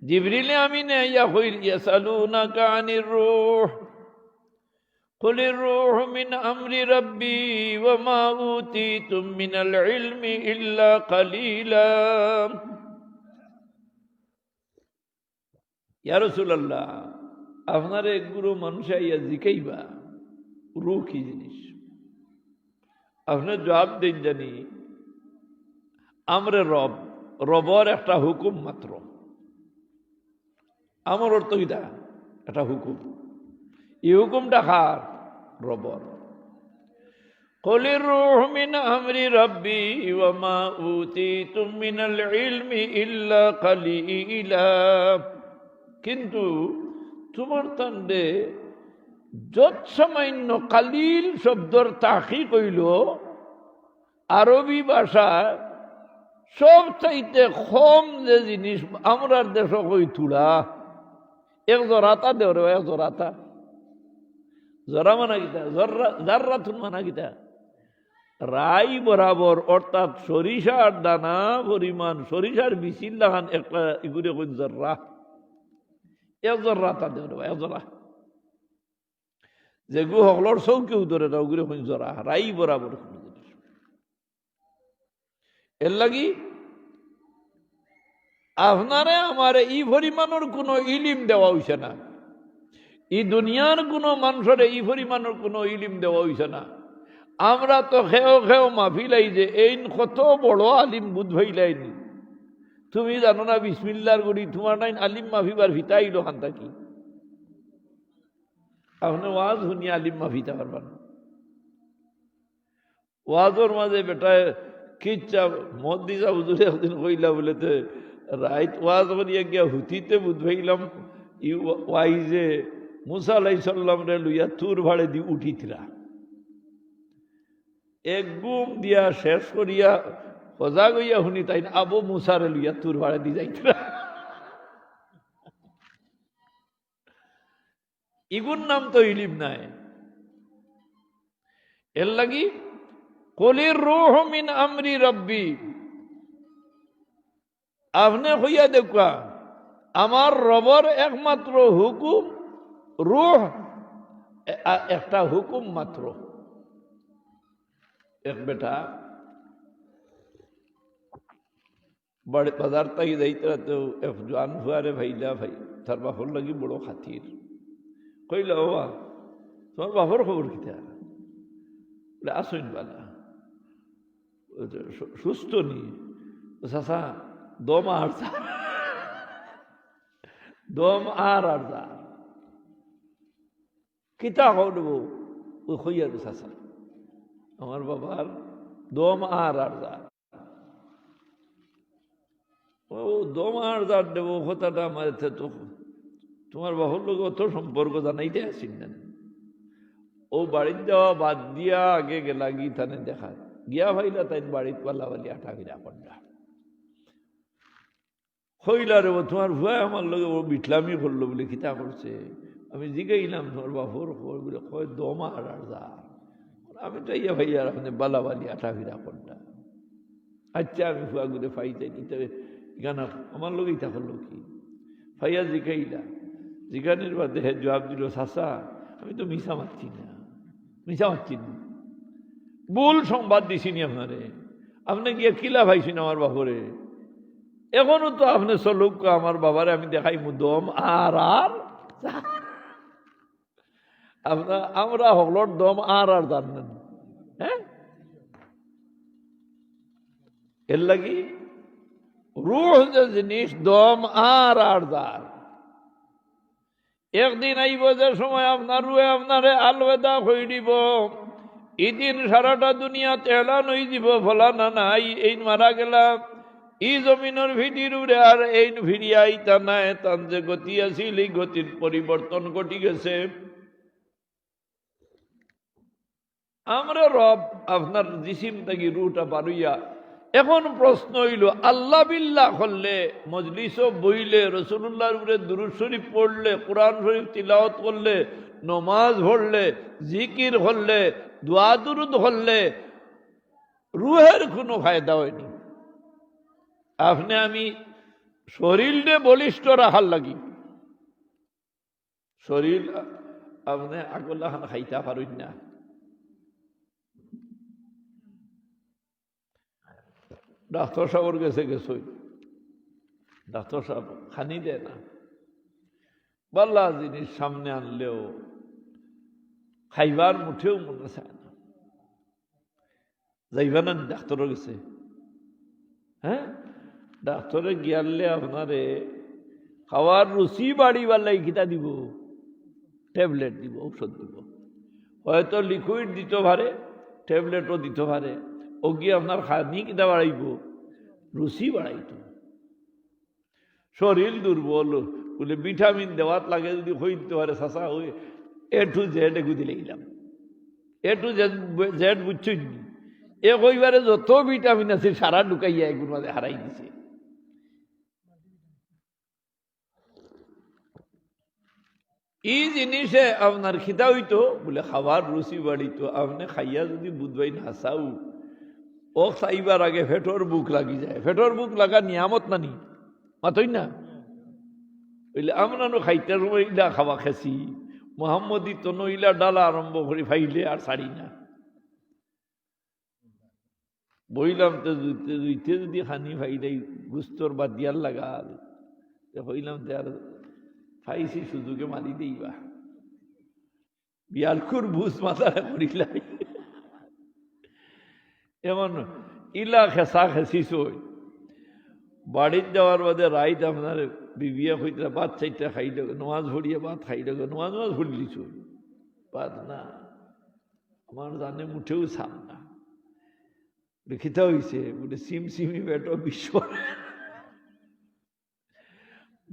জিবরিল আমিনে ইয়া কইল ইয়াসালুনাকা আনির রূহ কুলির রূহু মিন আমরি রাব্বি ওয়া মা উতিতুম মিনাল ইলমি ইল্লা কালিলা। ইয়া রাসূলুল্লাহ, আপনার এক গুরু মানুষ আইয়া জিকাইবা রূহ কি জিনিস, আপনার জবাব দেন জানি আমরে রব, রবর একটা হুকুম মাত্র। আমার অর্থ কিটা একটা হুকুম, এই হুকুমটা কার? রবর। কুলির রূহু মিন আমরি রাব্বি ওয়া মা উতিতুম মিনাল ইলমি ইল্লা কালিলা। কিন্তু তোমার তান্ডে যত সামান্য কালিল শব্দর তাহকিক হইল আরবি ভাষা সব চাইতে কম যে জিনিস আমরার দেশ কই তুলা এক জরাতা দেওয়ার এক জরাতা, জরা মানা গীতা জাররাতুন মানা গীতা রাই বরাবর, অর্থাৎ সরিষার দানা পরিমাণ, সরিষার বিচিল লাগান একটা ইগুরে কই জর্রা, এক জরাতা দেওয়ার এক জরা, যেগু সকলের চৌকি উদরে না ওগুলো কই জরা রাই বরাবর। এর লাগি আপনারে আমারে ই পরিমাণের কোনো ইলিম দেওয়া হইছে না, ই দুনিয়ার কোনো মানুষের এই পরিমাণের কোনো ইলিম দেওয়া হইছে না। আমরা তো খেও খেও মাফিলাই যে এই কত বড় আলিম বুধ ভাইলাইনি, তুমি জানো না বিসমিল্লার গুড়ি তোমার নাই আলিম মাফিবার ভিতাইল হান থাকি, আপনি ওয়াজ শুনিয়ে আলিম মাফিতে পারবেন। ওয়াজর মাঝে বেটায় কিচ্ছা মদ দিছা হুজুরে একদিন কইলা বলেতে রাইত ওয়াজ করিয়া গিয়া হুতিতে বুধ ভাইলাম ওয়াইজে মুসা আলাইহিস সালাম রে লইয়া তুর ভাড়ে দি উঠিতরা, এক গুম দিয়া শেষ করিয়া সজাগ হইয়া শুনি তাই আবু মুসারে লইয়া তুর ভাড়ে দি যাইতরা। ইগুন নাম তো ইলিম নাই। এর লাগি কুলির রূহু মিন আমরি রাব্বি, আপনি হইয়া দেখা আমার রবর একমাত্র হুকুম, রূহ একটা হুকুম মাত্র। এক বেটা বড় বাজার তাই যাইতরা তো এক জান ফুয়ারে ভাইলা ভাই তার বাপর লাগি বড় খাতির, কইলা বাবা তোমার বাপর খবর কিতা? আসইন বালা সুস্থ নি চাষা দম আর দম আর যা কিতা করব ওই হইয়া চাষা আমার বাবার দম আর যা, ও দম আর যার দেব কথাটা আমার তো তোমার বাবার লোক অত সম্পর্ক জানাইতে আসিন না। ও বাড়ির যাওয়া বাদ দিয়া আগে গেলা গীতানে দেখা গিয়া ভাইলা তাই বাড়ির পাল্লা বালি আটা গিরা করলা হইলা রে তোমার ভুয়া আমার লগে ও বিটলামি করলো বলে কিতা করছে। আমি জিগাইলাম তোমার বাপর খবর বলে কয় দম আর যা, আমি তো ইয়া ভাইয়া আপনি বালা বালি আটা গিরা করলা। আচ্ছা আমি ভুয়া ঘুরে ফাইতে নিতে গানা আমার লোক ইতা করলো কি ফাইয়া জিগাইলা, জিগানির বাদে জবাব দিল চাচা আমি তো মিশা মারছি না, মিশা মারছি না, ভুল সংবাদ দিছিনি আপনারে, আপনি গিয়ে কিলা ভাইছেন আমার বাপরে, এখনো তো আপনি চলুক আমার বাবারে আমি দেখাই দম আর আর আমরা হলর দম আর আর জানেন। হ্যাঁ, এর লাগি রূহ যে জিনিস দম আর আর দার, একদিন আইব যে সময় আপনার রুয়ে আপনারে আলবেদা হয়ে দিব, ইদিন সারাটা দুনিয়া তেলান হয়ে দিব ফলানা নাই এই মারা গেলাম ই জমিনের ভিডির উড়ে আর এই ভিড়িয়া আইতা নাই, তার যে গতি আছিল এই গতির পরিবর্তন ঘটি গেছে। আমরা রব আপনার জিসিম থেকে রুটা পারুইয়া, এখন প্রশ্ন হইল আল্লাহ বিল্লাহ করলে মজলিস বইলে রসুল্লাহর উপরে দুরূদ শরীফ পড়লে কোরআন শরীফ তিলাওয়াত করলে নমাজ পড়লে জিকির করলে দোয়া দুরুদ করলে রুহের কোনো ফায়দা হয়নি। আপনি আমি শরীরে বলিষ্ঠ রাখার লাগি শরীর আপনি আগলা খান খাইতা পারেন না। ডাক্তার সাহেবের গেছে গেছই, ডাক্তার সাহেব খানি দেয় না, বাল্লা জিনিস সামনে আনলেও খাইবার মুঠেও মনে চায় না। যাইবা না ডাক্তারও গেছে, হ্যাঁ ডাক্তারে গিয়ালে আপনারে খাওয়ার রুচি বাড়িবার লাগি কিতা দিব, ট্যাবলেট দিব, ঔষধ দিব, হয়তো লিকুইড দিতে পারে, ট্যাবলেটও দিতে পারে, ও গিয়ে আপনার খানি কিতা বাড়াইব, রুচি বাড়াইত। শরীর দুর্বল বলে ভিটামিন দেওয়াত লাগে যদি হইতে পারে চাষা হই A to Z এগু দিলে গেলাম, A to Z বুঝছই এ কইবারে যত ভিটামিন আছে সারা ঢুকাইয়া এগুলোর মাঝে হারাই দিছে। এই জিনিসে আপনার খিদা হইতো বলে খাবার রুচি বাড়িত, আপনি খাইয়া যদি বুধবাই না চাও ও চাইবার আগে ফেটর বুক লাগি যায়। ফেটর বুক লাগা নিয়ামত নানি মাতই না, বলে আমরা খাইতে সময় ইলা খাওয়া খেছি, মোহাম্মদী তো নইলা ডালা আরম্ভ করে ফাইলে আর ছাড়ি না। বইলাম তো দুইতে যদি খানি ফাইলাই গুস্তর বা দিয়ার লাগাল, হইলাম তো আর ফাইছি সুযোগে মারি দেইবা বিয়ালকুর বুঝ মাথায় করিলাই এমন ইলা খেসা খেসিস বাড়ির যাওয়ার বাদে রাইত আপনার বিবিয়া হইতে ভাত চাইতে খাইল, নোয়াজ ভরিয়ে ভাত খাইল, নোয়াজ ভরিলিছ ভাত না আমার জানে মুঠেও ছাম না, লিখিত হয়েছে বলে সিম সিমি বেটো বিশ্ব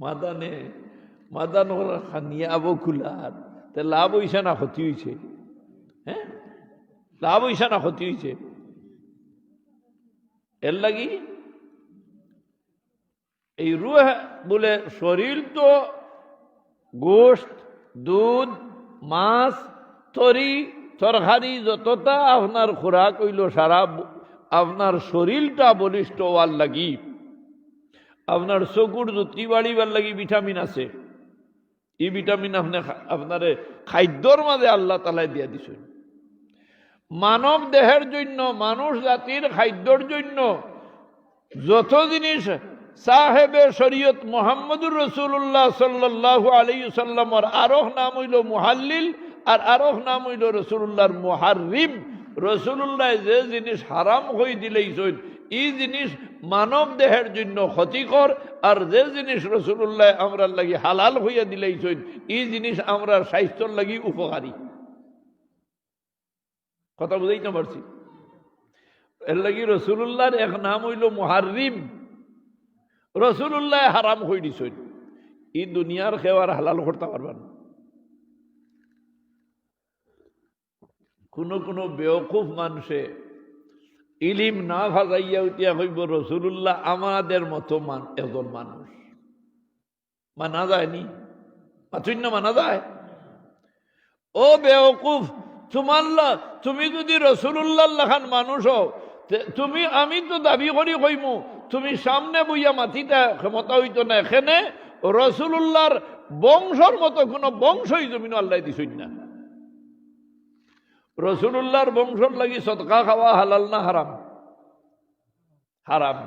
মাদানে মাদান নিয়ে আবো খুলার তে লাভ হইছে না ক্ষতি হয়েছে, হ্যাঁ লাভ হইছে না ক্ষতি হয়েছে। এর লাগি এই রুহ বলে শরীর তো গোশত, দুধ, মাছ, তরি তরকারি যতটা আপনার খোরাক হইল সারা আপনার শরীরটা বলিষ্ঠ হওয়ার লাগি, আপনার চকুর জ্যোতি বাড়িবার লাগি ভিটামিন আছে। এই ভিটামিন আপনার খাদ্যর মাঝে আল্লাহ তালাই দিয়া দিছেন। মানব দেহের জন্য, মানুষ জাতির খাদ্যর জন্য যত জিনিস সাহেবে শরীয়ত মুহাম্মদুর রাসূলুল্লাহ সাল্লাল্লাহু আলাইহি সাল্লামের আরোহ নাম হইল মুহাল্লিল আর আরোহ নাম হইল রাসূলুল্লাহর মুহাররিম। রাসূলুল্লাহ যে জিনিস হারাম হয়ে দিলেইছেন এই জিনিস মানব দেহের জন্য ক্ষতিকর, আর যে জিনিস রাসূলুল্লাহ আমরার লাগি হালাল হইয়া দিলেইছেন এই জিনিস আমরার স্বাস্থ্যর লাগি উপকারী। কথা বুঝাইতে পারছি? এর লাগি রাসূলুল্লাহর এক নাম হইল মুহাররিম। রাসূলুল্লাহ হারাম হয়ে দিছেন, এই দুনিয়ার খেওয়ার হালাল করতে পারবেন। কোন কোন বেওকুফ মানুষে ইলিম না ভাজাইয়া উঠিয়া হইব রাসূলুল্লাহ আমাদের মতো একজন মানুষ। মানা যায়নি? মাথুন্য মানা যায়? ও বেওকুফ, তুমি যদি রাসূলুল্লাহ লাখান মানুষ হও, তুমি আমি তো দাবি করি কইমু তুমি সামনে বইয়া মাটিটা ক্ষমতা হইতো না, এখানে রাসূলুল্লাহর বংশর মতো কোন বংশই জমিন আল্লাহ দিছেন না। রাসূলুল্লাহর বংশর লাগি সদকা খাওয়া হালাল না হারাম? হারাম।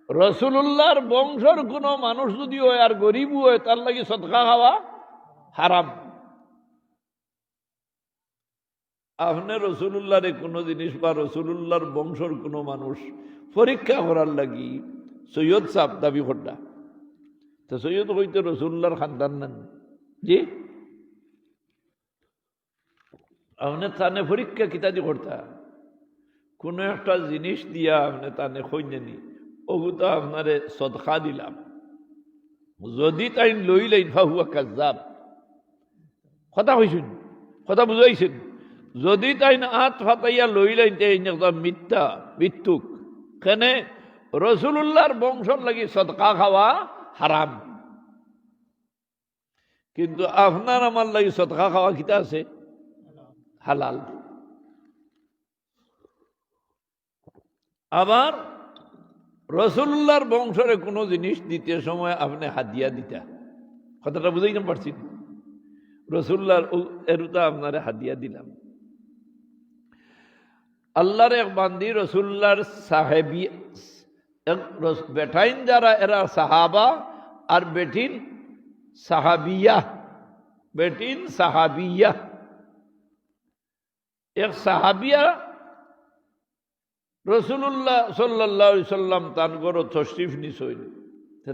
রাসূলুল্লাহর বংশর কোন মানুষ যদি হয় আর গরিব হয় তার লাগি সদকা খাওয়া হারাম। আপনি রাসূলুল্লাহরে কোনো জিনিস বা রাসূলুল্লাহর বংশর কোনো মানুষ পরীক্ষা করার লাগি সৈয়দ সাহেব দাবি করতা, তো সৈয়দ হইতে রাসূলুল্লাহর খানদান নেন জি, আপনি তানে পরীক্ষা কিতাদি করতা কোনো একটা জিনিস দিয়া আপনি তানে খৈনি ওগুতা আপনারে সদকা দিলাম, যদি তাই লইলেন ফাহুয়া কাজ্জাব। কথা কইছেন, কথা বুঝাইছেন? যদি তাই না হাত ফাতাইয়া লইলেন একদম মিথ্যা মৃত্যুক। কেনে? রাসূলুল্লাহর বংশর লাগি সদকা খাওয়া হারাম, কিন্তু আপনার আমার লাগি সদকা খাওয়া কিতা আছে? হালাল। আবার রসুল্লাহর বংশরে কোনো জিনিস দিতে সময় আপনি হাদিয়া দিতা, কথাটা বুঝাই না পারছি। রসুল্লাহর এরুতা আপনারে হাদিয়া দিলাম। আল্লাহর এক বান্দি রসুল্লাহর সাহেবী বেটাইন যারা এরা সাহাবা আর বেটিন সাহাবিয়া, বেটিন সাহাবিয়া। এক সাহাবিয়া রসুল্লাহ সাল্লাল্লাহু আলাইহি সাল্লাম তান গরো তশরিফ নিছইন,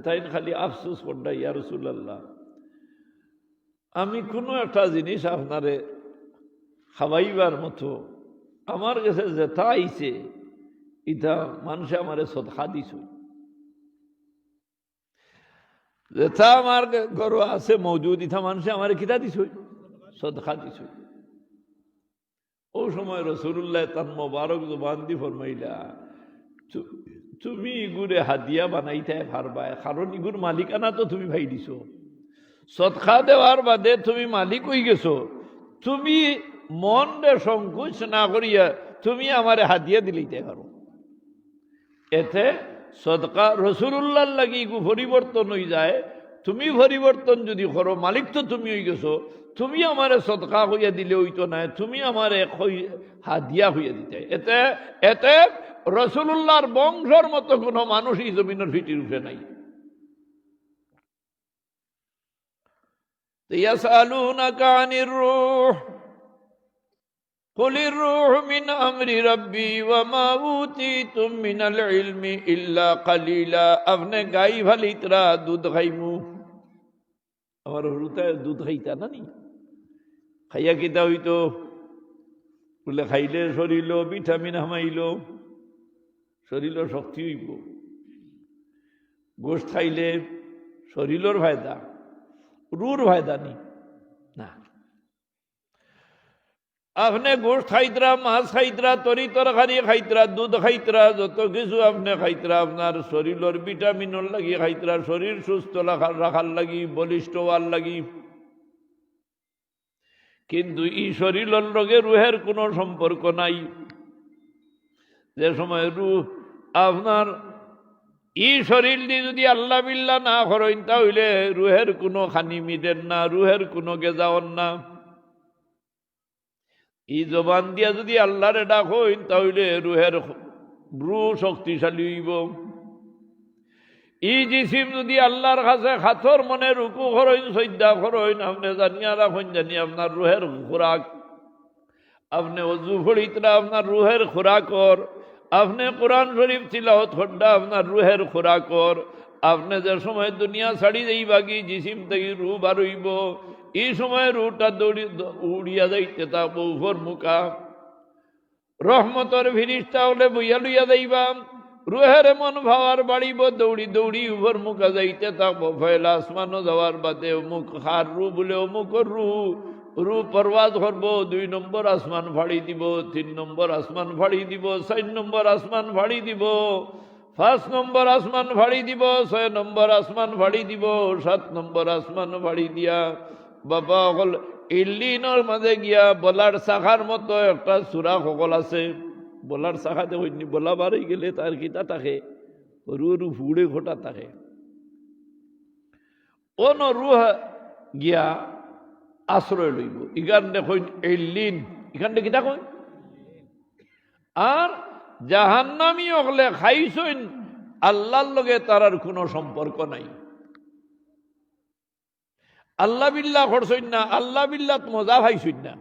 তাইন খালি আফসোস করডা, ইয়া রাসূলুল্লাহ আমি কোনো একটা জিনিস আপনারে খাওয়াইবার মতো আমার কাছে যেটা আইছে ইটা মানুষে আমারে সদকা দিছ, যেটা আমার ঘর আছে মজুদ ইটা মানুষে আমারে কিতা দিছ, সদকা দিছ। ও সময় রাসূলুল্লাহ তার মোবারক জবান দি ফরমাইলা, তুমি ইগুরে হাদিয়া বানাইতে পারবা, কারণ ইগুর মালিকানা তো তুমি ভাই দিছ, সদকা দেওয়ার বাদে তুমি মালিক হয়ে গেছো, তুমি মন রে সংকোচ না করিয়া তুমি আমারে হাদিয়া দিলেইতে পারো। এতে সদকা রাসূলুল্লাহর লাগি ইগু পরিবর্তন হয়ে যায়। তুমি পরিবর্তন যদি করো, মালিক তো তুমি হয়ে গেছো, তুমি আমারে সদকা হইয়া দিলে হইতো না, তুমি আমারে হাদিয়া হইয়া দিতে। এতে এতে রাসূলুল্লাহর বংশর মতো কোনো মানুষই জমিনের ফিটির উঠে নাই। ইয়াসআলুনাকা আনির রূহ কুলির রূহু মিন আমরি রাব্বি ওয়া মা উতীতুম মিনাল ইলমি ইল্লা কালিলা। আপনি গাই ভালিতরা দুধ খাইমু, আমার হরুতায় দুধ খাইতা না নি, খাইয়া কিতা হইতো বলে খাইলে শরীর ভিটামিন হামাইল, শরীর শক্তি হইব। গোশত খাইলে শরীরের ফায়দা, রুর ফায়দা নি না। আপনি গোশত খাইতরা, মাছ খাইতরা, তরি তরকারি খাইতরা, দুধ খাইতরা, যত কিছু আপনি খাইতরা আপনার শরীরের ভিটামিনের লাগি খাইতরা, শরীর সুস্থ রাখার লাগি, বলিষ্ঠ হওয়ার লাগি। কিন্তু এই শরীরের লগে রুহের কোনো সম্পর্ক নাই। যে সময় রুহ আপনার এই শরীর দিয়ে যদি আল্লাহ বিল্লাহ না করেন, তাহলে রুহের কোনো খানি মিদেন না, রুহের কোনো গেজাওন না। এই জবান দিয়া যদি আল্লাহরে ডাকইন, তাহলে রুহের রুহ শক্তিশালী হইব। এই জিসিম যদি আল্লাহর কাছে খাতর মনে রুকু করেন, সজ্জা করেন, আপনি জানিয়া রাখেন জানি আপনার রুহের খোরাক। আপনি অজু ফড়িতরা আপনার রুহের খোরাকর, আপনি কোরআন শরীফ তিলাওয়াত করডা আপনার রুহের খোরাকর। আপনি যে সময় দুনিয়া ছাড়ি যাইবাগি জিসিম থেকে রু বার হইব, এই সময় রুটা দৌড়ি উড়িয়া যাইতে থাকবো উপর মুখা। রহমতর ফিরিস্তা হলে বইয়া লইয়া যাইবা, রুহের মন ভাবার বাড়িব, দৌড়ি দৌড়ি উপর মুখা যাইতে থাকবো। ফয়লা আসমানও যাওয়ার বাদে অমুক হার রু বলে অমুক রু পরওয়াজ করবো, 2 নম্বর আসমান ফাড়ি দিব, 3 নম্বর আসমান ফাড়ি দিব, 4 নম্বর আসমান ফাড়ি দিব, 5 নম্বর আসমান ফাড়ি দিব, 6 নম্বর আসমান ফাড়ি দিব, 7 নম্বর আসমান ফাড়ি দিয়া বাবা সকল ইল্লিনের মাঝে গিয়া বলার শাখার মতো একটা চূড়া সকল আছে। বলার শাখাতে হইনি, বলা বাড়ি গেলে তার কিতা থাকে, রু ফুড়ে ঘটা থাকে। অন রুহ গিয়া আশ্রয় লইব। ইখানটা কইন ইল্লিন, ইখানটা কিতা কইন। আর জাহান্নামী হলে খাইছইন আল্লাহর লগে তার আর কোনো সম্পর্ক নাই। আল্লাহ বিল্লাহ করছইন না, আল্লাহ বিল্লাহ মজা ভাইছইন না।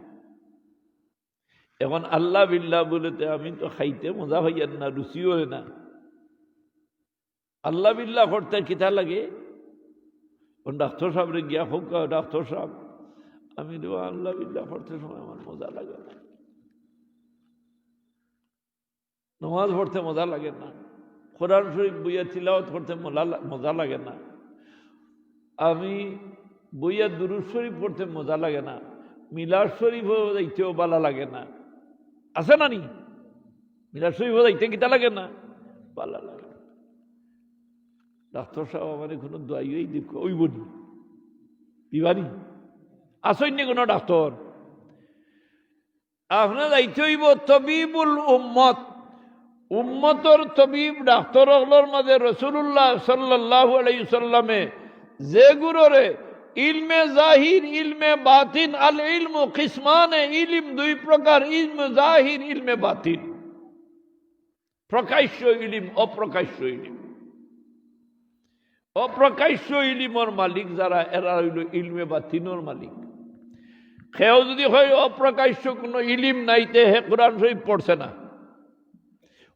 এখন আল্লাহ বিল্লাহ বলেতে আমি তো খাইতে মজা ভাইয়ার না, রুচিও হয় না। আল্লাহ বিল্লাহ করতে কিতা লাগে, ডাক্তার সাহেবরে গিয়া হোক, ডাক্তার সাহেব আমি দেবো আল্লাহ বিল্লাহ করতে সময় আমার মজা লাগে না, নামাজ পড়তে মজা লাগে না, কোরআন শরীফ বইয়া তিলাওয়াত করতে মজা লাগে না, আমি বইয়া দুরূদ শরীফ পড়তে মজা লাগে না, মিলাদ শরীফও যাইতেও ভালো লাগে না। আছে না নি? মিলাদ শরীফও যাইতে কিতা লাগে না, ভালো লাগে। ডাক্তার সাহেব আমার কোনো দোয়াই দিব ওইব নি দিবানি, আসেন নি কোনো ডাক্তার? আপনার যাইতে হইব তবিবুল উম্মত, উম্মতর তবিব ডাক্তার হলর মাঝে রাসূলুল্লাহ সাল্লাল্লাহু আলাইহি সাল্লামে যে গুরুরে ইলমে জাহির ইলমে বাতিন, আল ইলমু কিসমানে, ইলম দুই প্রকার, ইলমে জাহির ইলমে বাতিন, প্রকাশ্য ইলিম অপ্রকাশ্য ইলিম। অপ্রকাশ্য ইলিমর মালিক যারা, এরা হইল ইলমে বাতিনর মালিক। কেউ যদি হয় অপ্রকাশ্য কোনো ইলিম নাইতে হে কোরআন শরীফ পড়ছে না,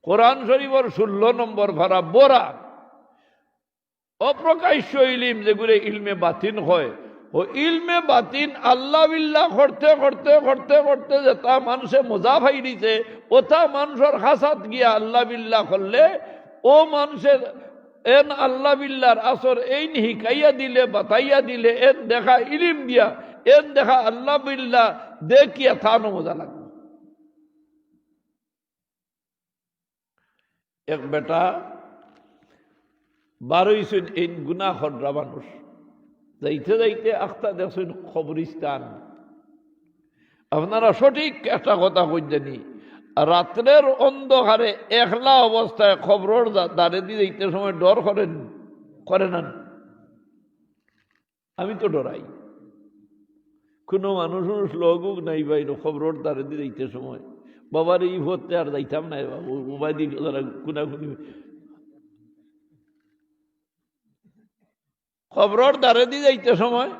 কোরআন শরীফর 16 নম্বর ভাড়া বোরা। অপ্রকাশ্য ইলিম যেগুলো ইলমে বাতিন হয়, ও ইলমে বাতিন আল্লাহ বিল্লাহ করতে করতে করতে করতে যেটা মানুষে মজা ভাই দিছে, ওটা মানুষের হাসাত গিয়া আল্লাহ বিল্লাহ করলে ও মানুষের এন আল্লাহ বিল্লাহর আসর এই হিকাইয়া দিলে, বাতাইয়া দিলে, এন দেখা ইলিম দিয়া, এন দেখা আল্লাহ বিল্লাহ দেখিয়া থানো মজা লাগবে। এক বেটা 12 এই গুনাহ খররা মানুষ যাইতে যাইতে আখতা দেখছেন কবরিস্তান। আপনারা সঠিক একটা কথা কইতেনি, রাত্রের অন্ধকারে একলা অবস্থায় খবরের দ্বারে দিয়ে যাইতে সময় ডর করে না? আমি তো ডরাই। কোনো মানুষ লগুক নাই বাইর খবরের দ্বারে দিয়ে যাইতে সময়, বাবার এই ভরতে আর যাইতাম না বাবু, মোবাইল কুনাকুনি খবরের দ্বারে দিয়ে যাইতে সময়।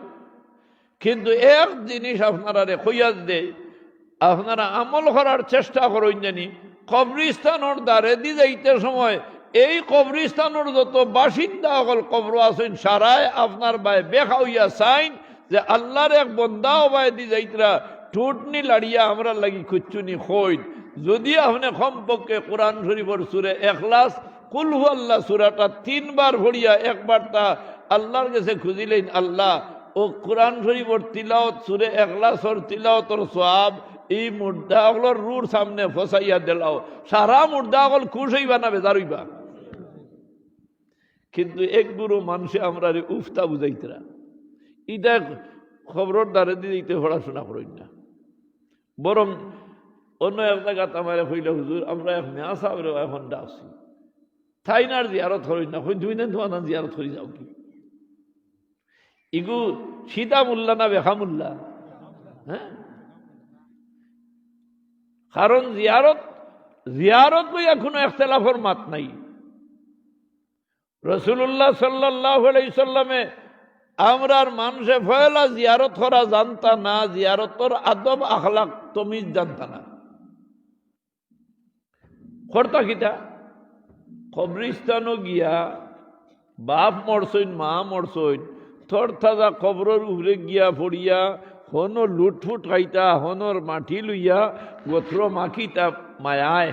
কিন্তু এক জিনিস আপনারা কইয়াজ দেয়, আপনারা আমল করার চেষ্টা করেন জানি, কবরিস্তানোর দ্বারে দিয়ে যাইতে সময় এই কবরিস্তানোর যত বাসিন্দা সকল কবর আছেন সারায় আপনার বাই বেখা হইয়া চাইন যে আল্লাহর এক বন্দাও বাই দিয়ে যাইতরা টুটনি লাড়িয়া আমরা লাগি খুচ্চুনি খইন। যদি আপনি কমপক্ষে কোরআন শরীফর সূরা ইখলাস কুল হু আল্লাহ সূরাটা 3 বার পড়িয়া একবার তা আল্লাহর কাছে খুঁজিলেন, আল্লাহ ও কোরআন শরীফর তিলাওয়াত সূরা ইখলাসর তিলাওয়াতর সওয়াব এই মুর্দা হলর রুর সামনে ফসাইয়া দিলাও, সারা মুর্দা হল খুশ হইবা না বেজার হইবা। কিন্তু এক গুরু মানুষে আমরা উফতা বুঝাইতরা, ইটা খবরের দ্বারে দিতে পড়াশোনা করেন না, বরং অন্য এক জায়গা আমার হইলে হুজুর আমরা এক মেয়া সাহেবের এখন ডাকছি, থাইনার জিয়ারত করেন না, তুমি না তোমার জিয়ারত করে যাও কি? ইগু সীতা মোল্লা না বেখা মোল্লা? হ্যাঁ, কারণ জিয়ারত লইয়া কোনো ইখতিলাফের মাত নাই। রাসূলুল্লাহ সাল্লাল্লাহু আলাইহি সাল্লামে আমরার মানুষে ফয়লা জিয়ারত করা জানতা না, জিয়ারতর আদব আখলাক তমিজ জানতা না। করতা কিতা? কবরিস্তানও গিয়া বাপ মরছইন মা মরছইন থর থাজা কবরের উপরে গিয়া পড়িয়া হনো লুটফুট খাইতা, হনর মাটি লইয়া গোত্র মাখিতা মায়ায়।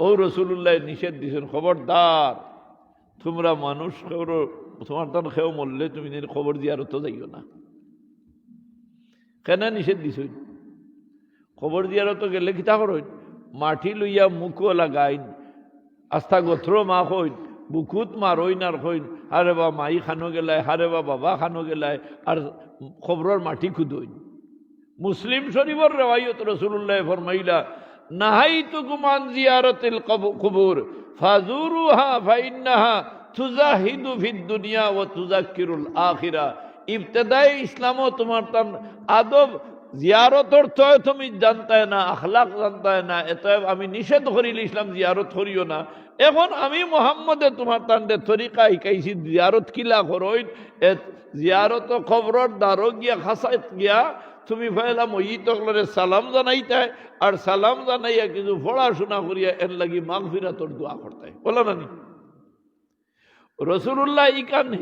ও রাসূলুল্লাহ নিষেধ দিছেন, খবরদার তোমরা মানুষ খবর তোমার তার খেয়েও মরলে তুমি খবর জিয়ারত যাইও না। কেন নিষেধ দিছইন? খবর জিয়ারত গেলে কিতা করেন? মাটি লইয়া মুখও লাগাইন, আস্থা গোত্র মা হইন, বুকুত মারইন আর হইন হারে বা মাই খানো গেলায়, হারে বা বাবা খানো গেলায়, আর খবরের মাটি খুদইন। মুসলিম শরীফর রেওয়ায়ত রাসূলুল্লাহ ফরমাইলা, নাহাইতুকুম আন জিয়ারাতিল কুবুর ফাজুরুহা ফাইন্নাহা তুজাহিদু ফিদ দুনিয়া ওয়া তুযাক্কিরুল আখিরা। ইবতিদায়ে ইসলামও তোমার তান আদব জিয়ারতর তো তুমি জানতায় না, আখলাক জানতায় না, এতএব আমি নিষেধ করিল ইসলাম জিয়ারত করিও না। এখন আমি মোহাম্মদে তোমার তান্ডে তরিকা শিকাইছি জিয়ারত কিলা করইন, জিয়ারত খবরের দ্বারো গিয়া খাসাইত গিয়া তুমি ফেলা মইতকলরে সালাম জানাইতায়, আর সালাম জানাইয়া কিছু পড়াশোনা করিয়া এর লাগি মাগফিরাতর দোয়া করতে বলা নানি। রাসূলুল্লাহ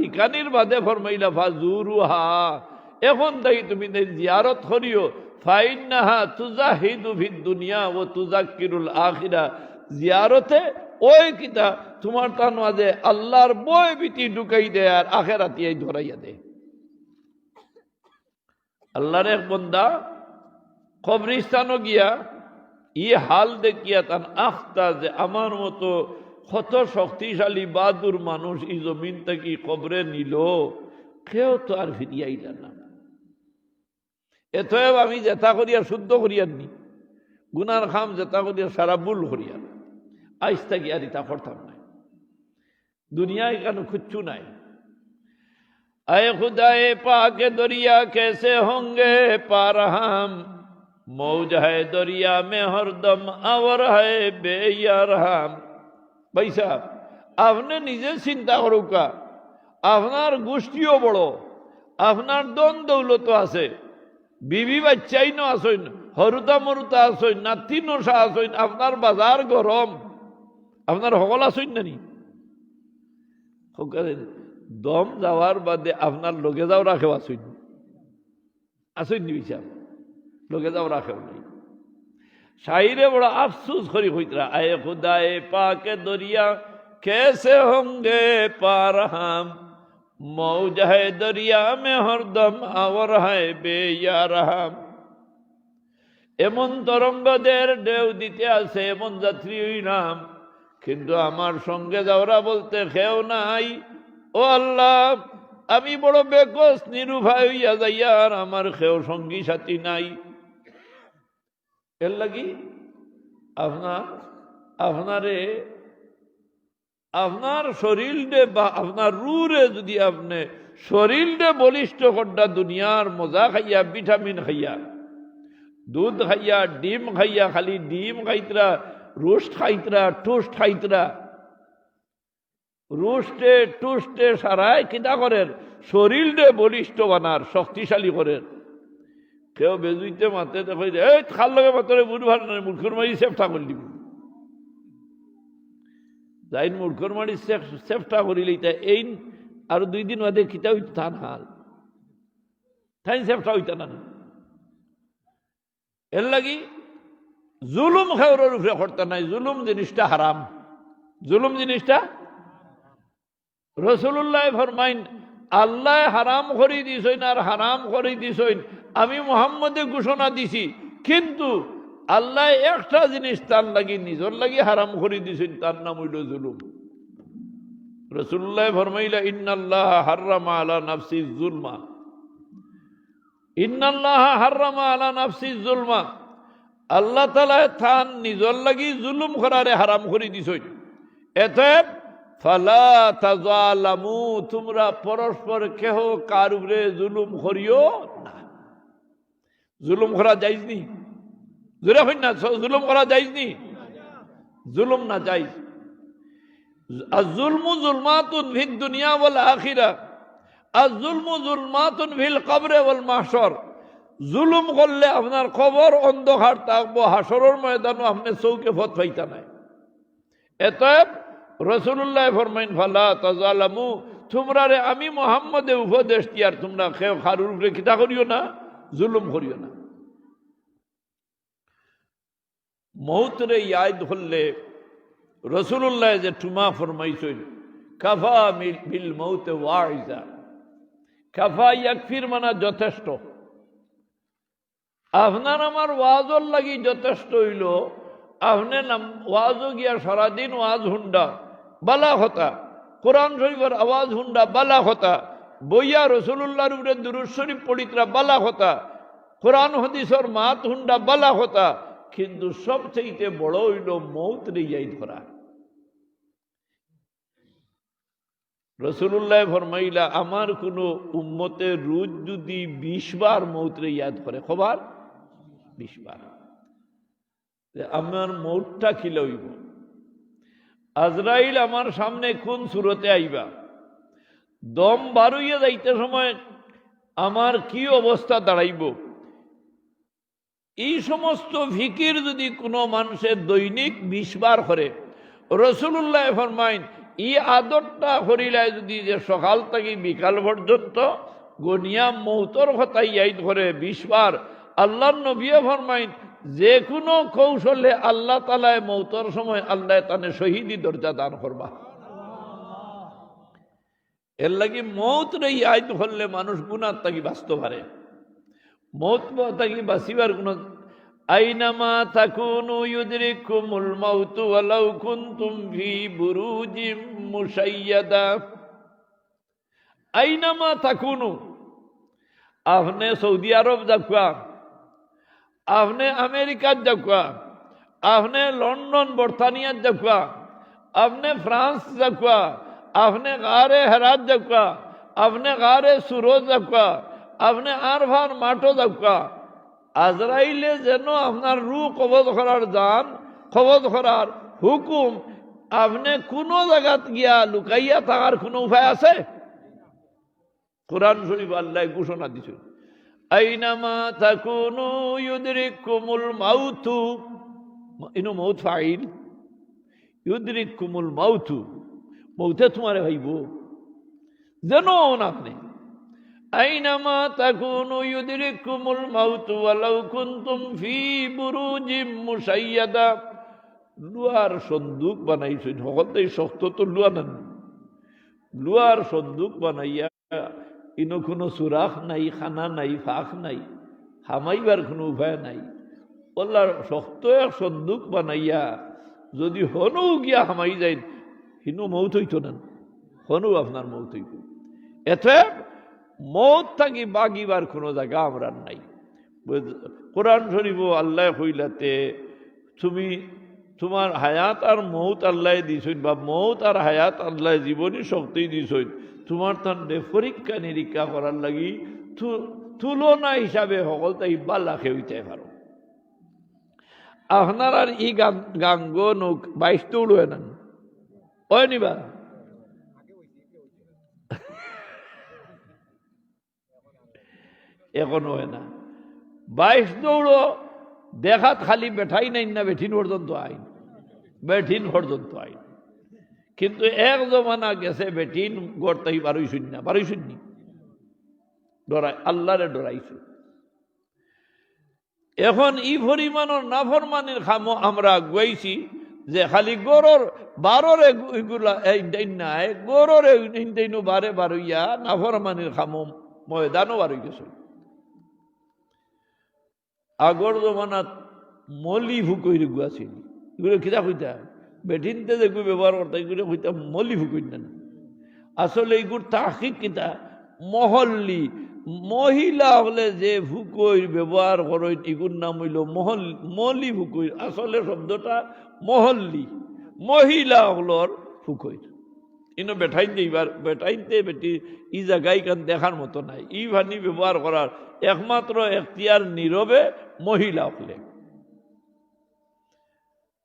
হিকানির বাদে ফরমাইলা ফাজুরুহা, এখন তাই তুমি জিয়ারত করিও, ফাইন্নাহা তুজাহিদু ফিদ দুনিয়া ওয়া তুযাক্কিরুল আখিরা। জিয়ারতে ওই কিতা তোমার তার মাঝে আল্লাহর বয় বিতি ঢুকাই দেয় আর আখেরাতে ধরাইয়া দেয়। আল্লাহর এক বন্দা কবরিস্তানও গিয়া ই হাল দেখিয়া তান আখতা যে আমার মতো কত শক্তিশালী বাহাদুর মানুষ এই জমিন থেকে কবরে নিল, কেউ তো আর ফিরিয়াইল না। এতএব আমি যেথা করিয়া শুদ্ধ করিয়ার নি, গুনার খাম যেটা করিয়া সারা ভুল করিয়া আইস থাকি আর ইতা করতাম না দুনিয়ায় কেন খুচ্ছু নাই আয়ে খুদায়ে পাকে দরিয়া कैसे होंगे पार हम मौज है दरिया में हरदम और है बेयार हम भाई साहब आपने নিজে চিন্তা করুকা আপনার গোষ্ঠীও বড় আপনার দন দৌলত আছে বিবি বাচ্চাই ন আসইন হরুতা মরুতা আসইন নাতি নশা আসইন আপনার বাজার গরম আপনার সকল আসইন নানি দম যাওয়ার বাদে আপনার লগে যাও রাখেও আসইন আসইন নি বিচার লগে যাও রাখেও নাই শাইরে বড় আফসোস করি হইতরা আয়ে খুদায়ে পাকে দরিয়া कैसे होंगे पार हम मौज है दरिया में हरदम और है बेयार हम এমন তরঙ্গদের ঢেউ দিতে আছে এমন যাত্রী নাম কিন্তু আমার সঙ্গে যাওরা বলতে কেউ নাই ও আল্লাহ আমি বড় বেকস নিরুপায় হইয়া যাইয়া আর আমার কেউ সঙ্গী সাথী নাই এর লাগি আপনারে আপনার শরীর দে বা আপনার রুরে যদি আপনি শরীর দে বলিষ্ঠ করটা দুনিয়ার মজা খাইয়া ভিটামিন খাইয়া দুধ খাইয়া ডিম খাইয়া খালি ডিম খাইতরা রোস্ট খাইতরা টোস্ট খাইতরা রোস্টে টোস্টে সারায় কিনা করেন শরীর দে বলিষ্ঠ বানার শক্তিশালী করেন কেউ বেজুইতে মাতে দেখো এই খাল লগে মাতরে বুড় ভালো নয় মুখর মারি চেষ্টা করে দিব যাইন মুখর মারি চেষ্টা করিলে এই আর 2 দিন বাদে কিতা হইত থান হাল তাই চেষ্টা হইত না এর লাগি জুলুম খেউরের উপরে করতে নাই জুলুম জিনিসটা হারাম জুলুম জিনিসটা রাসূলুল্লাহ ফরমাইন আল্লাহ হারাম করে দিছেন আর হারাম করে দিছেন আমি মুহাম্মদে ঘোষণা দিছি কিন্তু আল্লাহ একটা জিনিস তার লাগি নিজের লাগি হারাম করে দিছেন তার নাম হইল জুলুম রাসূলুল্লাহ ফরমাইলা ইন্নাল্লাহ হারামা আলা নাফসি যুলমা ইন্নাল্লাহ হারামা আলা নাফসি যুলমা আল্লাহ তাআলা থান নিজের লাগি জুলুম করারে হারাম করে দিছেন এতএব ফালা তাযালামু তোমরা পরস্পর কেহ কার উপরে জুলুম করিও না জুলুম করা জায়েজ নি জোরে হই না জুলুম করা জায়েজ নি জুলুম না জায়েজ আয-যুলমু যুলমাতুন ফিদ দুনিয়া ওয়াল আখিরা আয-যুলমু যুলমাতুন ফিল কবরে ওয়াল মাহশর জুলুম করলে আপনার কবর অন্ধকার থাকবো হাসরের ময়দানও আপনি চৌকে ফত পাইতা নাই এতএব রাসূলুল্লাহ ফরমাইন ফালা তাযালামু তোমরা রে আমি মুহাম্মদে উপদেশ দিয়ার তোমরা কেউ কারুর উপরে কিতা করিও না জুলুম করিও না মৌতরে ইয়াদ হলে রাসূলুল্লাহ যে টুমা ফরমাইছেন কাফা বিল মৌত ওয়াইজা কাফা ইয়াকফির মানা যথেষ্ট আপনার আমার ওয়াজর লাগি যথেষ্ট হইল আপনি ওয়াজও গিয়া সারাদিন ওয়াজ হুন্ডা বালা হতা কোরআন শরীফের আওয়াজ হুন্ডা বালা হতা বইয়া রাসূলুল্লাহর উপরে দুরূদ শরীফ পড়িতরা বালা হতা কোরআন হাদিসের মাত হুন্ডা বালা হতা কিন্তু সবচেয়ে বড় হইল মৌত রে ইয়াদ করা রাসূলুল্লাহ ফরমাইলা আমার কোন উম্মতের রোজ যদি 20 বার মৌত রে ইয়াদ করে খবর 20 বার আমার মৌতটা কি লইব আজরাইল আমার সামনে কোন সুরতে আইবা দম বারুইয়া যাইতে সময় আমার কি অবস্থা দাঁড়াইব এই সমস্ত ফিকির যদি কোনো মানুষের দৈনিক 20 বার করে রাসূলুল্লাহ ফরমাইন এই আদতটা করিলে যদি যে সকাল থেকে বিকাল পর্যন্ত গনিয়া মৌতর কথা ইয়াদ করে 20 বার আল্লাহর নবী ফরমাইন যে কোনো কৌশলে আল্লাহ তাআলা মৌতর সময় আল্লাহ তানে শহীদি দরজা দান করবা এর লাগি মৌত রে ইয়াদ করলে মানুষ গুনাহ থেকে বাঁচতে পারে মৌত থেকে বাঁচিবার কোন আইনামা তাকুনু ইউদরিকুমুল মাউত ওয়ালাউ কুনতুম ফি বুরুজিম মুশাইয়াদা আইনামা তাকুনু আপনি সৌদি আরব যাবা আপনি আমেরিকার যাওয়া, আপনি লন্ডন বর্তানিয়ার যাওয়া, আপনি ফ্রান্স যাওয়া, আপনি গারে হেরাত যাওয়া, আপনি গারে সুরত যাওয়া, আপনি আরভার মাঠো যাওয়া, আজরাইলে যেন আপনার রু কবজ করার যান, কবজ করার হুকুম, আপনি কোনো জায়গাত গিয়া লুকাইয়া থাকার কোনো উপায় আছে? কোরআন শরীফ আল্লাহ ঘোষণা দিছে, আইনামা তাকুনু ইউদরিকুমুল মাউতু, ইনো মৌত ফাইল, ইউদরিকুমুল মাউতু, মৌতে তোমারে ভাইব যেন আপনি, আইনামা তাকুনু ইউদরিকুমুল মাউতু ওয়ালাউ কুনতুম ফি বুরুজিম মুশাইয়াদা। লুয়ার সন্দুক বানাইছেন, সকলতেই শক্ত তো লুয়া নেন, লুয়ার সন্দুক বানাইয়া ইনো কোনো সুরাখ নাই, খানা নাই, ফাঁক নাই, হামাইবার কোনো উপায় নাই, ওল্লার শক্ত এক সন্দুক বানাইয়া যদি হনু গিয়া হামাই যায়, হিনু মৌত হইত না, হনু আপনার মৌত হইত। এতে মৌত থাকি বাগিবার কোনো জায়গা আমরা নাই। কোরআন শরীফ আল্লাহ কইলাতে তুমি তোমার হায়াত আর মৌত আল্লাহ দিছইন, বা মৌত আর হায়াত আল্লাহ জীবনী শক্তি দিছইন, তোমার তার পরীক্ষা নিরীক্ষা করার লাগি তুলনা হিসাবে সকল তাই বাল্লা খেউইতে পারো। আপনার আর ই গাঙ্গ নৌক 22 দৌড় হয় না, ওই নিবা এখন হয় না। 22 দৌড় দেখাত খালি বেঠাই নাই না, বেঠিন পর্যন্ত আইন, বেঠিন পর্যন্ত আইন। কিন্তু এক জমানা গেছে বেঠিন গড়তাই বারোই শূন্য, বারোই শূন্য ডরাই, আল্লাহরে ডরাইছে। এখন ই পরিমাণের নাফরমানির খামো আমরা আগুয়াইছি যে খালি গরর বারোরে এগুলা নাই, গররে বারে বারইয়া নাফরমানির খামো ময়দানও বারই গেছে। আগর জমানাত মলি ফুকইর গুয়াছিল, এগুলো কিতা কইতা বেঠিনতে যেগুলো ব্যবহার করতে, এগুলো কইতা মলি ফুকই না। আসলে এইগুলো তাহিক কিতা মহল্লি, মহিলা হলে যে ফুকইর ব্যবহার করেন এগুর নাম হইল মলি ফুকইর। আসলে শব্দটা মহল্লি, মহিলা হলর ফুকইর। ইনো বেঠাইন এইবার বেঠাইনতে বেটি ই জায়গায় কান দেখার মতো নাই, ই ভানি ব্যবহার করার একমাত্র এখতিয়ার নীরবে মহিলা হলে।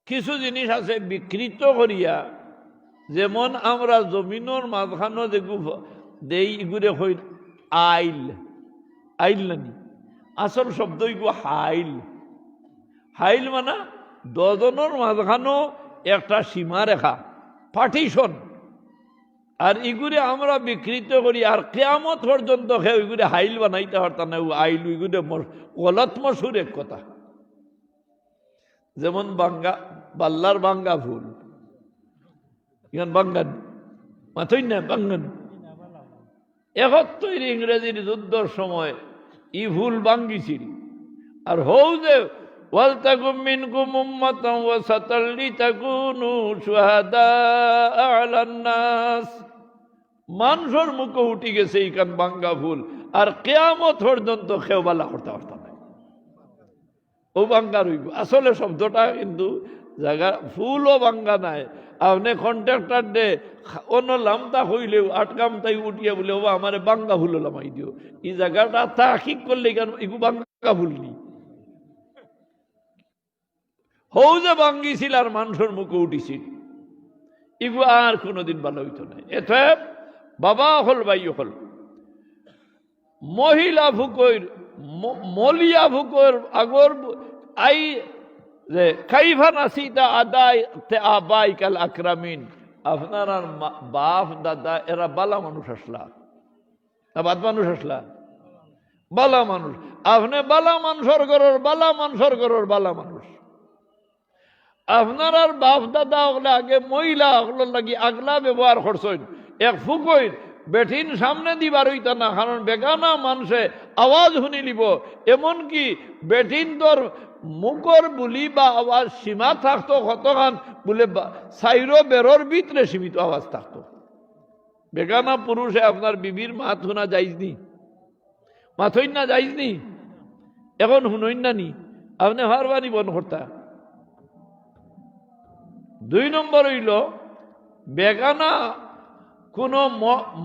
কিছু জিনিস আছে বিকৃত করিয়া, যেমন আমরা জমিনের মাঝখানো যেগু দেই ইগুরে হই আইল, আইল নানি আসল শব্দ ইগু হাইল। হাইল মানে দজনের মাঝখানো একটা সীমা রেখা, পার্টিশন। আর ইগুরে আমরা বিকৃত করি, আর কিয়ামত পর্যন্ত খেয়ে ওইগুলো হাইল বানাইতে পারতাম না। আইল ওইগুলো গলত মসুর এক কথা। যেমন বাঙ্গা, বাল্লার বাঙ্গা ফুল, ইখান বাঙ্গান মাথই না বাঙ্গান। 71 ইংরেজির যুদ্ধর সময় ই ফুল বাঙ্গিছিল। আর হৌ যে ওয়ালতাকুম মিনকুম উম্মাতুন ওয়াসাতাল লিতাকুনু শুহাদা আলান নাস, মানুষের মুখে উঠি গেছে এইখান বাঙ্গা ফুল, আর কিয়ামত পর্যন্ত কেউ বালা করতে পারতাম না। ও বাঙ্গা রইব। আসলে শব্দটা কিন্তু জায়গা ফুলও বাঙ্গা নাই। আপনি কন্ট্রাক্টর দে অন্য লামতা হইলেও আটকাম তাই উঠিয়া বলে ও আমার বাঙ্গা ফুল লামাই দিও, এই জায়গাটা তাহিক করলে কেন এগু বাঙ্গা ফুল নি। হৌ যে বাঙ্গিছিল আর মানুষের মুখে উঠিছিল, এগু আর কোনোদিন ভালো হইতো না। এতে বাবা হল ভাই হল মহিলা ফুকইর মলিয়া ফুকর আগর আই যে কাইফা নাসিতা আদায় তে আবাই কাল আকরামিন, আপনার আর বাপ দাদা এরা বালা মানুষ আসলা না বাদ মানুষ আসলা, বালা মানুষ। আপনি বালা মানুষের ঘরের বালা মানুষের ঘরের বালা মানুষ। আপনার আর বাপ দাদা হলে আগে মহিলা হলোর লাগি আগলা ব্যবহার করছেন। এক ফুকইর বেঠিন সামনে দিবার হইতা না, কারণ বেগানা মানুষে আওয়াজ শুনি লিব। এমনকি বেঠিন তোর মুখর বুলি বা আওয়াজ সীমা থাকতো কতখান বলে সাইরো বেরোর ভিতরে সীমিত আওয়াজ থাকতো। বেগানা পুরুষে আপনার বিবির মাত শোনা যাইজনি, মাথইন না যাইজনি, এখন শুনইন না নি। আপনি হারবানি বন করতা। 2 নম্বর হইল বেগানা কোন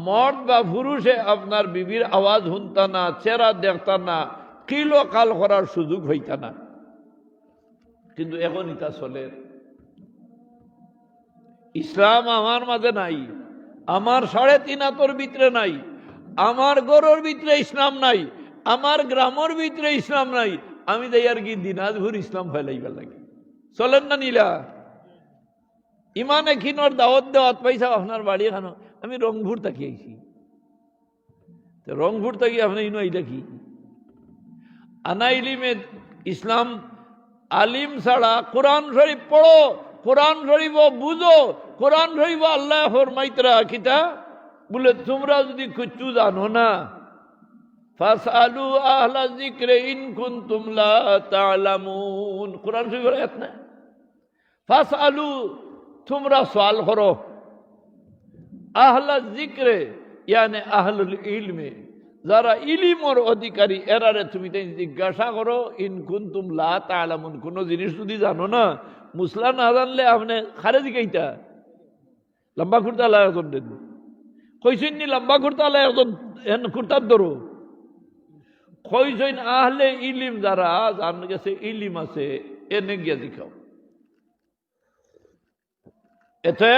মর্দ বা পুরুষে আপনার বিবির আওয়াজ শুনতা না, চেহারা দেখতা না, কিলো কাল করার সুযোগ হইতা না। কিন্তু এখন ইটা চলে। ইসলাম আমার মাঝে নাই, আমার 3.5 হাতর ভিতরে নাই, আমার গরুর ভিতরে ইসলাম নাই, আমার গ্রামের ভিতরে ইসলাম নাই। আমি যাই আর কি দিনাজপুর ইসলাম ফেলাইবার লাগে। চলেন না নীলা ইমান এখিনর দাওয়াত দেওয়াত পাইছা আপনার বাড়ি এখানো। আমি রংপুর থাকি আইছি, রংপুর থাকি আপনি ইনো আইলা কি আনা ইলিমে ইসলাম আলিম ছাড়া কোরআন শরীফ পড়ো, কোরআন শরীফ বুঝো, কোরআন শরীফ আল্লাহ ফরমাইতরা কিতা বলে তোমরা যদি কিচ্ছু জানো না ফাসআলু আহলা যিকরি ইন কুনতুম লা তা'লামুন। কোরআন শরীফের আয়াত না, ফাসআলু তোমরা সওয়াল করো, আহলা যিকরে ইয়ানি আহলুল ইলমে যারা ইলিমর অধিকারী এরারে তুমি তাই জিজ্ঞাসা করো। ইন কুনতুম লা তা'লামুন, কোন জিনিস যদি জানো না, মুসলা না জানলে আপনি খারে জিগাইতা লম্বা কুর্তা লা একজন দেন কইছেন নি লম্বা কুর্তা লা একজন কুর্তার ধরো কইছেন আহলে ইলিম যারা জান গেছে ইলিম আছে এনে গিয়া দেখাও। এতে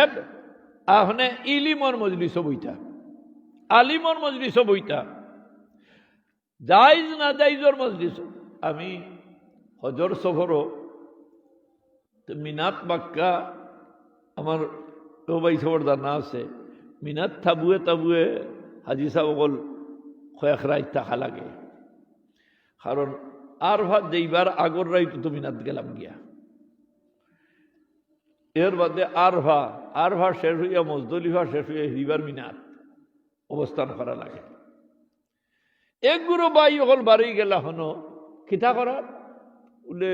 আপনি ইলিমর মজলিস বইটা, আলিমর মজলিস বইটা, জাইজ না জাইজর মজলিস। আমি হজর সফরও মিনাত বাক্কা আমার ভাই সবর জানা আছে। মিনাত থাবুয়ে তাবুয়ে হাজি সাহেব অকল কয়েক রাত থাকা লাগে, কারণ আরফা যেইবার আগর রাইত তো মিনাত গেলাম গিয়া, এর বাদে আরফা শেষ হইয়া মজদলিফা শেষ হইয়া হিবার মিনাত অবস্থান করা লাগে। একগুলো বাই অকল বাড়ি গেলা হনো কিতা করার বলে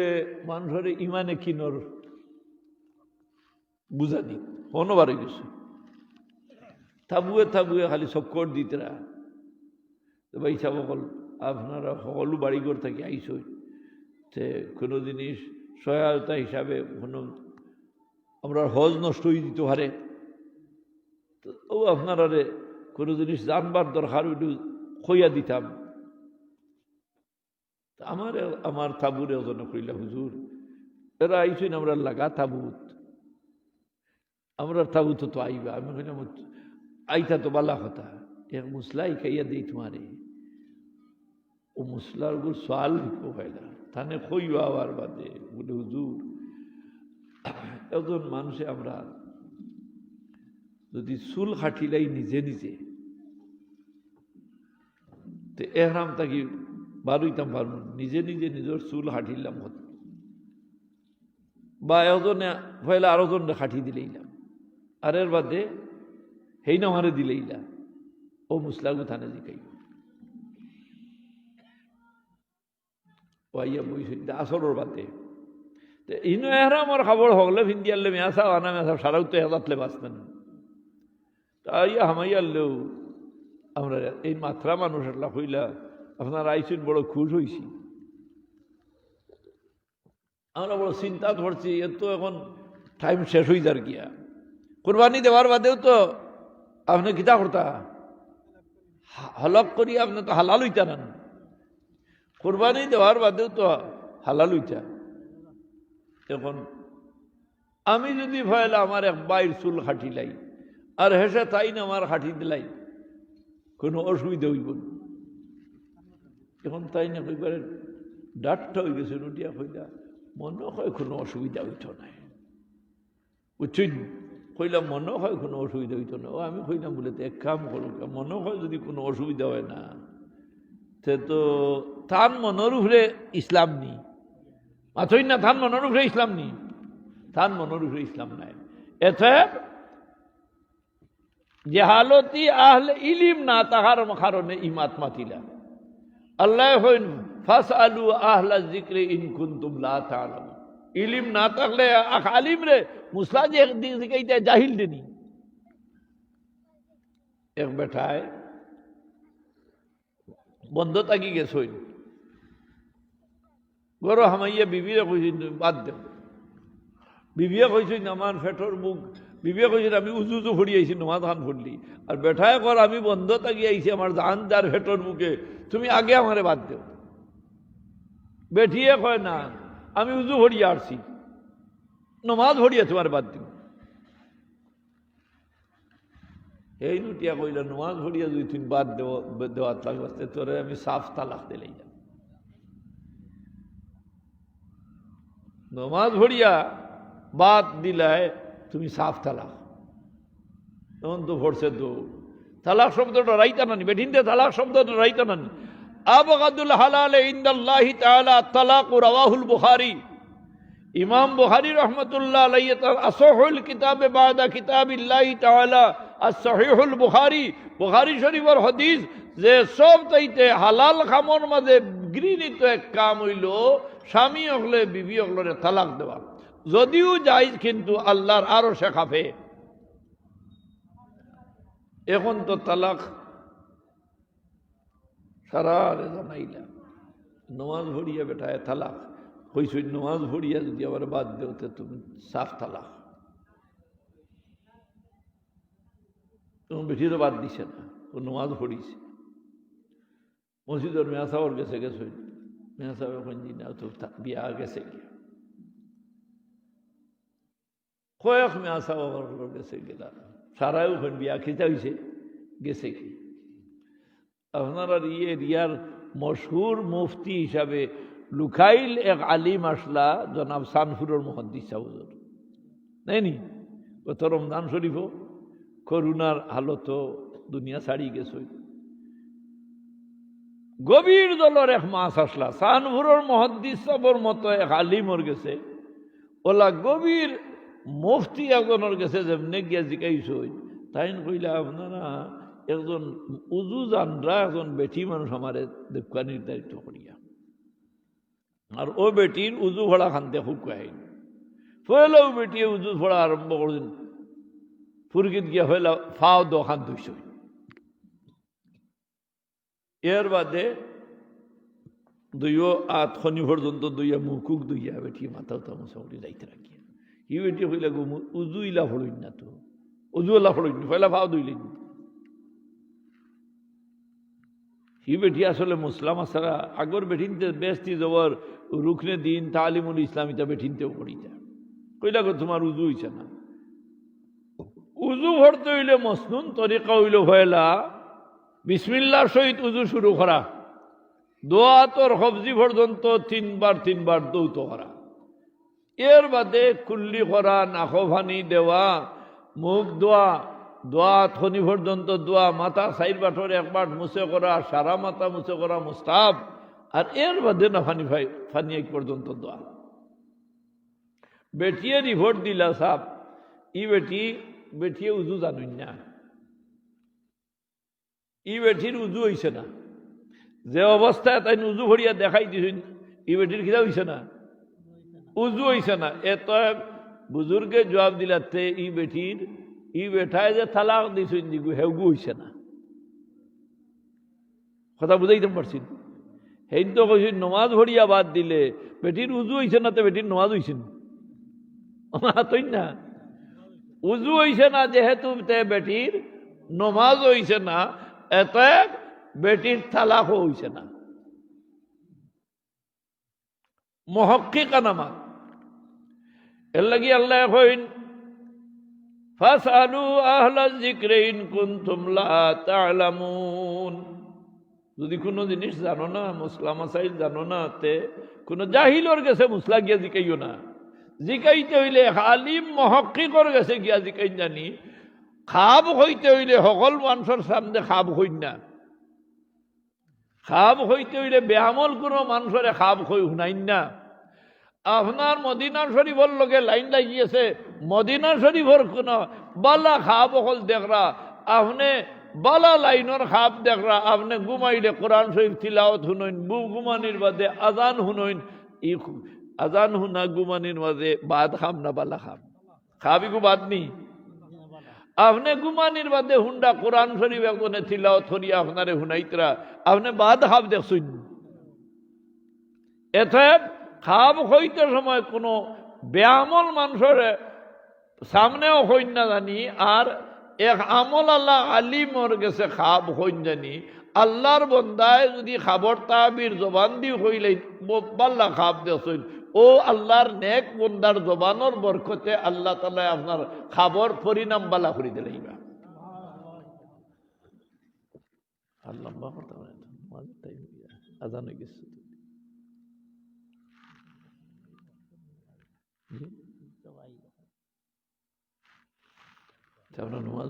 মানুষের ইমানে কিনর বুঝানি হনো বাড়ি গেছে। থাবুয়ে থাবুয়ে খালি চক্কর দিতরা ভাই সাহেব অকল আপনারা সকলো বাড়িঘর থেকে আইসই তে কোনো জিনিস সহায়তা হিসাবে কোনো আমরা হজ নষ্ট হয়ে দিতে পারে, ও আপনারা কোনো জিনিস জানবার দরকার ওইটু খইয়া দিতাম। আমার তাবুরে ওজন কইলা হুজুর এরা আইসুন আমরা লাগা তাবুত, আমরা তাবুত তো আইবা। আমি কইলাম আইতা তো বালা কথা, এক মুসলাই খাইয়া দিই তোমারে। ও মুসলার গুর সোয়াল খাইলা থানে খইবা আবার বাদে বলে হুজুর একজন মানুষে আমরা যদি চুল খাটিলাই নিজে নিজে তো এহরাম তাকি বারুইতাম পারব, নিজে নিজে নিজের চুল হাঁটিলাম হতো বা এজনে পয়লা আরো জনে খাটি দিলেইলাম আর এর বাদে হেই নামারে দিলেইলাম ও মুসলাগু থানে জিকাই ওয়াইয়া বইছে আসরের বাদে ইনো এহরামর খবর হগলে ফিন্দিয়ালে মেয়াসা আনা মেয়াসা সারাও তো হেজাতলে বাঁচতেন তাইয়া হামাইয়ালেও আমরা এই মাত্রা মানুষের লাভ হইলা আপনার আইসুন বড় খুশ হইছি। আমরা বড় চিন্তা করছি এর তো এখন টাইম শেষ হয়ে যার গিয়া কোরবানি দেওয়ার বাদেও তো আপনি কিতা করতা হলক করি আপনি তো হালাল হইতা না, কোরবানি দেওয়ার বাদেও তো হালাল হইতা। এখন আমি যদি ভয়লা আমার এক বাইর চুল খাটিলাই আর হেসে তাই না আমার খাটি দিলাই কোনো অসুবিধা হইব না। এখন তাই না কইবারে ডাটটা হয়ে গেছে নটিয়া কইলা মনে হয় কোনো অসুবিধা হইত নাই বুঝছেন, কইলাম মনে হয় কোনো অসুবিধা হইত না। ও আমি কইলাম বলে তো এক কাম করুক, মনে হয় যদি কোনো অসুবিধা হয় না সে তো থান মনের উপরে ইসলাম নি মাথই না, থান মনের উপরে ইসলাম নি, থান মনের উপরে ইসলাম নাই। এতে জেহালতি আহলে ইলিম না তাহার কারণে ইমাত মাতিলা। আল্লাহ হইন ফাসআলু আহলা যিকরি ইন কুনতুম লা তা'লামুন, ইলিম না থাকলে আলিম রে মুসলা যে একদিন শিখাইতে জাহিল দেনি। এক বেটায় বন্ধ থাকি গেছইন গরো হামাইয়া বিবিরে কইছেন তুমি বাদ দেও, বিবিয়া কইছেন আমার ফেটর মুখ, বিবিয়া কইছেন আমি উজু ফুড়িয়েছি নমাজ খান ফুটলি, আর বেঠায় কর আমি বন্ধ তাকিয়ে আইছি আমার জান যার ফেটর মুখে, তুমি আগে আমারে বাদ দেও। বেঠিয়ে কয় না আমি উজু ভরিয়া আসছি, নমাজ ভরিয়া তোমার বাদ দিব। এই নুটিয়া কইলা নমাজ ভরিয়া যদি তুমি বাদ দেওয়ার লাগবে তোরে আমি সাফ তালাক দিলেই যাব। নমাজ ভরিয়া বাদ দিলায় তুমি সাফ তালাক, তখন তো ভরছে দৌড়। তালাক শব্দটা রাইতা নানি, বেঠিনতে তালাক শব্দটা রাইতা নানি। আবগাদুল হালাল ইনদাল্লাহি তাআলা তালাক রাওয়াহুল বুখারী। ইমাম বুখারী রাহমাতুল্লাহ আলাইহি তার আসহুল কিতাবে বাদা কিতাবিল্লাহি তাআলা as-সহিহুল বুখারী, বুখারী শরীফের হাদিস যে সব চাইতে হালাল কামর মাঝে গৃহীত এক কাম হইল স্বামী হলে বিবি হলরে তালাক দেওয়া। যদিও জায়েজ কিন্তু আল্লাহর আরো শেখাফে। এখন তো তালাক সারা জানাইলা, নমাজ ভরিয়া বেটায় তালাক হইছ, নমাজ ভরিয়া যদি আবার বাদ দেওতে তুমি সাফ তালাক। তুমি বেশি তো বাদ দিছে না, ও নমাজ পড়িছে। মসজিদের মেয়া সাহর গেছে গেছে, মেয়া সাহেব এখন জিনা তো বিয়া গেছে গিয়া কয়েক মেয়া সাহর গেছে গেলা, সারাই ওখানে বিয়া খেতে হয়েছে গেছে কি। আপনারা রিয়ার মশহুর মুফতি হিসাবে লুখাইল এক আলিম আসলা জনাব সানফুরের মুহাদ্দিস সাহুজুর নাইনি, গত রমজান শরীফও করুণার হালত দুনিয়া ছাড়ি গেছে। গভীর দলের এক মাস আসলা সানফুরের মুহাদ্দিস সাহর মতো এক আলিমর গেছে, ওলা গভীর মুফতি একজনের গেছে যেমনি গিয়া জিকাইছ, তাই কইলা আপনারা একজন উজু জানরা একজন বেটি মানুষ আমারে দেখা নির্ধারিত করিয়া, আর ও বেটির উজু ভরা খানতে খুব কাহিন ফেলাও বেটিয়ে উজু ভরা আরম্ভ করছেন, ফুরকিত গিয়া ফেলা ফাও দোকান দুইশ। এর বাদে দুইও আত খনি পর্যন্ত দুইয়া মুখুক দুইয়া বেটি মাথা তামসি যাইতে রাখিয়া, ই বেটি হইলা গো উজু ইলা ফলইন না, তো উজু এলা ফলইন ফেলা ফাও দুইলেন। হি বেটি আসলে মুসলাম আসারা আগর বেঠিনতে বেস্তি জবর রুকনে দিন তালিমুল ইসলামিতা বেঠিনতেও পড়িতা, কইলা গো তোমার উজু হইছে না। উজু ভরতে হইলে মসনুন তরিকা হইল হইলা বিসমিল্লাহর সহিত উজু শুরু করা, দোয়া তোর হবজি পর্যন্ত তিনবার দৌত করা, এর বাদে কুল্লি করা, নাকো ভানি দেওয়া, মুখ দোয়া, দোয়া থনি পর্যন্ত দোয়া, মাথা সাইড বাটর একবার মুছে করা, সারা মাথা মুছে করা মুস্তাহাব, আর এর বাদে না ফানি এক পর্যন্ত দোয়া। বেটিয়ে রিপোর্ট দিলা সাপ ই বেটিয়ে উজু জানুন না, ই বেটির উজু হইছে না, যে অবস্থায় তাই উজু ভরিয়া দেখাই দিছেন ই বেটির খিদা হইছে না, উজু হইছে না। এত বুজুর্গে জবাব দিলাতে ই বেঠায় যে তালাক দিছেন দিগু হেগু হইছে না। কথা বুঝাইতে পারছেন? হেন তো কইছেন নমাজ ভরিয়া বাদ দিলে বেটির উজু হইছে না, তো বেটির নমাজ হইছেন তৈ না, উজু হইছে না যেহেতু বেটির নমাজ হইছে না, এত বেটির তালাকও হইছে না। মুহাক্কিকানা এর লাগি আল্লাহ কইন ফাসআলু আহলায যিকরি ইন কুনতুম লা তা'লামুন। যদি কোনো জিনিস জানো না, মুসলা মাসাইল জানো না, তে কোনো জাহিলর গেছে মুসলা গিয়া জিকাইও না। জিকাইতে হইলে আলিম মুহাক্কিকর গেছে গিয়া জিকাইন জানি। খাব হইতে হইলে সকল মানুষের সামনে খাব হইন না। খাব হইতে হইলে বেহামল কোনো মানুষের খাব হই শুনাইন না। আপনার মদিনা শরীফর লগে লাইন লাগিয়েছে, মদিনা শরীফর কোনো বালা খাব হল দেখরা, আপনি বালা লাইনের খাব দেখরা, আপনি ঘুমাইলে কোরআন শরীফ তিলাওয়াত শুনইন, ঘুমানির বাদে আজান শুনইন, ই আজান শুনা ঘুমানির মাঝে বাদ খাম না বালা খাম, খাবিগু বাদ নি। আপনি ঘুমানির বাদে হুন্ডা কোরআন শরীফ একজনে তিলাওয়াত করিয়া আপনারে শুনাইতরা, আপনি বাদ খাব দেখছইন। এতে খাব হইতে সময় কোনো বেআমল মানুষের সামনেও হইন না জানি আর এক আমল আল্লাহ আলিমর গেছে খাব হইন জানি আল্লাহর বন্দায় যদি খাবর তাবির জবান দি হইলে বাল্লা খাব দেন ও আল্লাহর নেক বন্দার জবানোর বরকতে আল্লাহ তাআলা আপনার খাবর পরিণাম বালা করে দিলাইবা আল্লাহ আজান হয়ে গেছে আপনার নমাজ